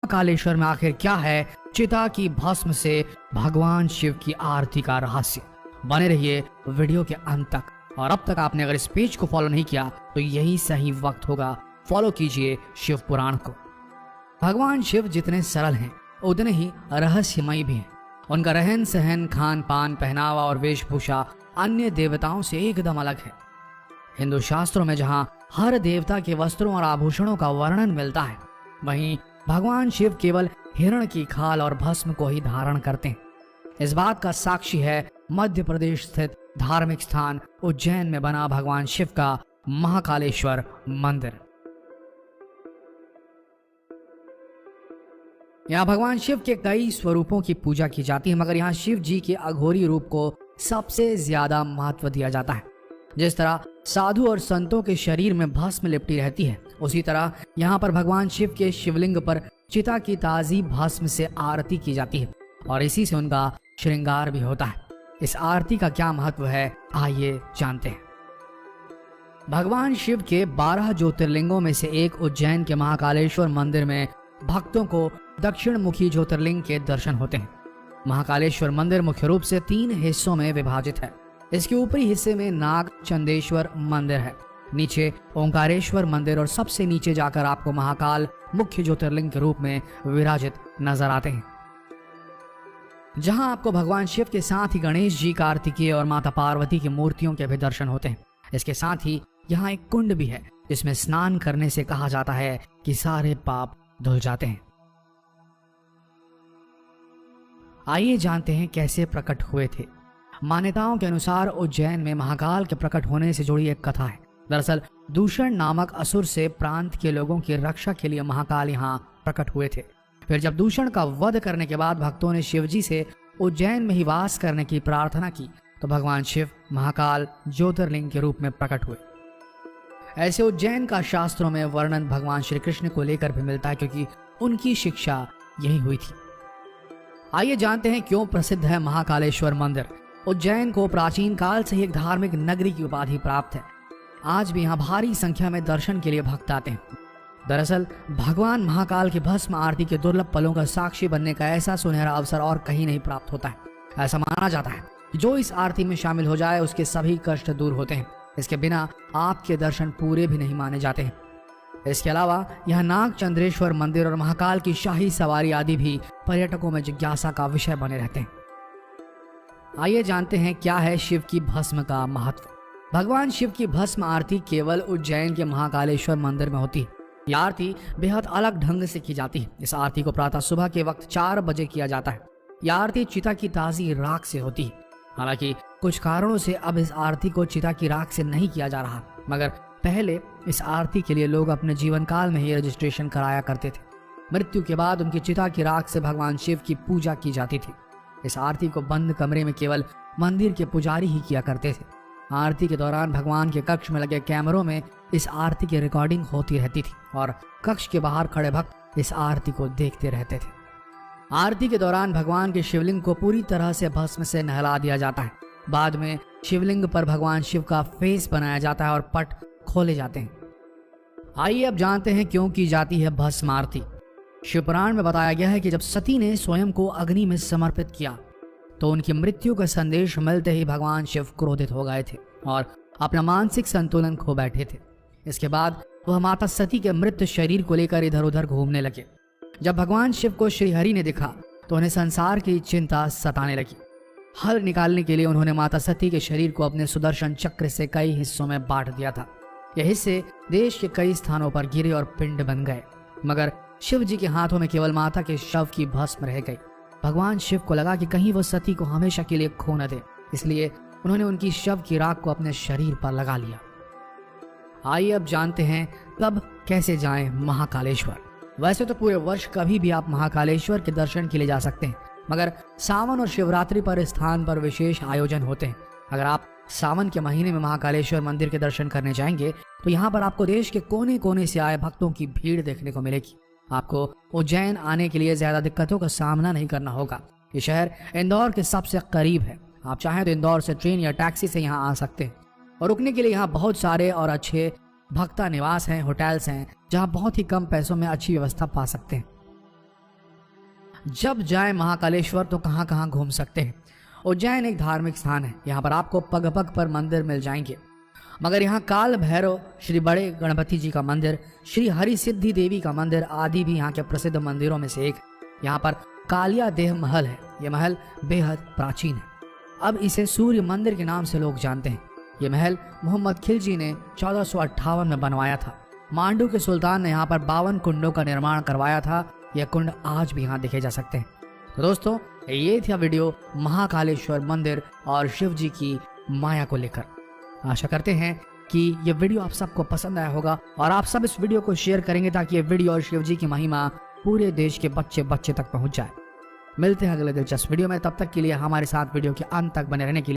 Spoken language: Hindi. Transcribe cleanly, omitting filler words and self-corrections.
महाकालेश्वर में आखिर क्या है चिता की भस्म से भगवान शिव की आरती का रहस्य। बने रहिए वीडियो के अंत तक। और अब तक आपने अगर इस पेज को फॉलो नहीं किया तो यही सही वक्त होगा, फॉलो कीजिए शिव पुराण को। भगवान शिव जितने सरल हैं उतने ही रहस्यमयी भी हैं। उनका रहन सहन, खान पान, पहनावा और वेशभूषा अन्य देवताओं से एकदम अलग है। हिंदू शास्त्रों में जहां हर देवता के वस्त्रों और आभूषणों का वर्णन मिलता है, वहीं भगवान शिव केवल हिरण की खाल और भस्म को ही धारण करते हैं। इस बात का साक्षी है मध्य प्रदेश स्थित धार्मिक स्थान उज्जैन में बना भगवान शिव का महाकालेश्वर मंदिर। यहाँ भगवान शिव के कई स्वरूपों की पूजा की जाती है, मगर यहाँ शिव जी के अघोरी रूप को सबसे ज्यादा महत्व दिया जाता है। जिस तरह साधु और संतों के शरीर में भस्म लिपटी रहती है, उसी तरह यहाँ पर भगवान शिव के शिवलिंग पर चिता की ताजी भस्म से आरती की जाती है और इसी से उनका श्रृंगार भी होता है। इस आरती का क्या महत्व है, आइए जानते हैं। भगवान शिव के 12 ज्योतिर्लिंगों में से एक उज्जैन के महाकालेश्वर मंदिर में भक्तों को दक्षिण मुखी ज्योतिर्लिंग के दर्शन होते हैं। महाकालेश्वर मंदिर मुख्य रूप से 3 हिस्सों में विभाजित है। इसके ऊपरी हिस्से में नाग चंदेश्वर मंदिर है, नीचे ओंकारेश्वर मंदिर और सबसे नीचे जाकर आपको महाकाल मुख्य ज्योतिर्लिंग के रूप में विराजित नजर आते हैं, जहां आपको भगवान शिव के साथ ही गणेश जी, कार्तिकेय और माता पार्वती की मूर्तियों के भी दर्शन होते हैं। इसके साथ ही यहाँ एक कुंड भी है जिसमें स्नान करने से कहा जाता है कि सारे पाप धुल जाते हैं। आइए जानते हैं कैसे प्रकट हुए थे। मान्यताओं के अनुसार उज्जैन में महाकाल के प्रकट होने से जुड़ी एक कथा है। दरअसल दूषण नामक असुर से प्रांत के लोगों की रक्षा के लिए महाकाल यहाँ प्रकट हुए थे। फिर जब दूषण का वध करने के बाद भक्तों ने शिवजी से उज्जैन में ही वास करने की प्रार्थना की तो भगवान शिव महाकाल ज्योतिर्लिंग के रूप में प्रकट हुए। ऐसे उज्जैन का शास्त्रों में वर्णन भगवान श्री कृष्ण को लेकर भी मिलता है, क्योंकि उनकी शिक्षा यही हुई थी। आइए जानते हैं क्यों प्रसिद्ध है महाकालेश्वर मंदिर। उज्जैन को प्राचीन काल से ही एक धार्मिक नगरी की उपाधि प्राप्त है। आज भी यहाँ भारी संख्या में दर्शन के लिए भक्त आते हैं। दरअसल भगवान महाकाल की भस्म आरती के दुर्लभ पलों का साक्षी बनने का ऐसा सुनहरा अवसर और कहीं नहीं प्राप्त होता है। ऐसा माना जाता है कि जो इस आरती में शामिल हो जाए उसके सभी कष्ट दूर होते हैं। इसके बिना आपके दर्शन पूरे भी नहीं माने जाते हैं। इसके अलावा यहाँ नाग चंद्रेश्वर मंदिर और महाकाल की शाही सवारी आदि भी पर्यटकों में जिज्ञासा का विषय बने रहते हैं। आइए जानते हैं क्या है शिव की भस्म का महत्व। भगवान शिव की भस्म आरती केवल उज्जैन के महाकालेश्वर मंदिर में होती है। यह आरती बेहद अलग ढंग से की जाती है। इस आरती को प्रातः सुबह के वक्त 4 बजे किया जाता है। यह आरती चिता की ताजी राख से होती है। हालांकि कुछ कारणों से अब इस आरती को चिता की राख से नहीं किया जा रहा, मगर पहले इस आरती के लिए लोग अपने जीवन काल में ही रजिस्ट्रेशन कराया करते थे। मृत्यु के बाद उनकी चिता की राख से भगवान शिव की पूजा की जाती थी। इस आरती को बंद कमरे में केवल मंदिर के पुजारी ही किया करते थे। आरती के दौरान भगवान के कक्ष में लगे कैमरों में इस आरती की रिकॉर्डिंग होती रहती थी और कक्ष के बाहर खड़े भक्त इस आरती को देखते रहते थे। आरती के दौरान भगवान के शिवलिंग को पूरी तरह से भस्म से नहला दिया जाता है। बाद में शिवलिंग पर भगवान शिव का फेस बनाया जाता है और पट खोले जाते हैं। आइए अब जानते हैं क्यों की जाती है भस्म आरती। शिवपुराण में बताया गया है कि जब सती ने स्वयं को अग्नि में समर्पित किया तो उनकी मृत्यु का संदेश मिलते ही भगवान शिव क्रोधित हो गए थे और अपना मानसिक संतुलन खो बैठे थे। इसके बाद वह माता सती के मृत शरीर को लेकर इधर उधर घूमने लगे। जब भगवान शिव को श्रीहरि ने देखा तो उन्हें संसार की चिंता सताने लगी। हल निकालने के लिए उन्होंने माता सती के शरीर को अपने सुदर्शन चक्र से कई हिस्सों में बांट दिया था। यह हिस्से देश के कई स्थानों पर गिरे और पिंड बन गए, मगर शिव जी के हाथों में केवल माता के शव की भस्म रह गई। भगवान शिव को लगा कि कहीं वो सती को हमेशा के लिए खो न दे, इसलिए उन्होंने उनकी शव की राख को अपने शरीर पर लगा लिया। आइए अब जानते हैं कब कैसे जाएं महाकालेश्वर। वैसे तो पूरे वर्ष कभी भी आप महाकालेश्वर के दर्शन के लिए जा सकते हैं, मगर सावन और शिवरात्रि पर स्थान पर विशेष आयोजन होते हैं। अगर आप सावन के महीने में महाकालेश्वर मंदिर के दर्शन करने जाएंगे तो यहाँ पर आपको देश के कोने कोने से आए भक्तों की भीड़ देखने को मिलेगी। आपको उज्जैन आने के लिए ज्यादा दिक्कतों का सामना नहीं करना होगा। ये शहर इंदौर के सबसे करीब है। आप चाहें तो इंदौर से ट्रेन या टैक्सी से यहाँ आ सकते हैं और रुकने के लिए यहाँ बहुत सारे और अच्छे भक्ता निवास हैं, होटल्स हैं, जहाँ बहुत ही कम पैसों में अच्छी व्यवस्था पा सकते हैं। जब जाए महाकालेश्वर तो कहाँ कहाँ घूम सकते हैं। उज्जैन एक धार्मिक स्थान है, यहाँ पर आपको पग पग पर मंदिर मिल जाएंगे, मगर यहाँ काल भैरव, श्री बड़े गणपति जी का मंदिर, श्री हरि सिद्धि देवी का मंदिर आदि भी यहाँ के प्रसिद्ध मंदिरों में से एक। यहाँ पर कालिया देह महल है। ये महल बेहद प्राचीन है। अब इसे सूर्य मंदिर के नाम से लोग जानते हैं। ये महल मोहम्मद खिलजी ने 1458 में बनवाया था। मांडू के सुल्तान ने यहाँ पर 52 कुंडों का निर्माण करवाया था। यह कुंड आज भी यहाँ देखे जा सकते हैं। तो दोस्तों, ये था वीडियो महाकालेश्वर मंदिर और शिव जी की माया को लेकर। आशा करते हैं कि ये वीडियो आप सबको पसंद आया होगा और आप सब इस वीडियो को शेयर करेंगे ताकि ये वीडियो और शिव जी की महिमा पूरे देश के बच्चे बच्चे तक पहुंच जाए। मिलते हैं अगले दिलचस्प वीडियो में, तब तक के लिए हमारे साथ वीडियो के अंत तक बने रहने के लिए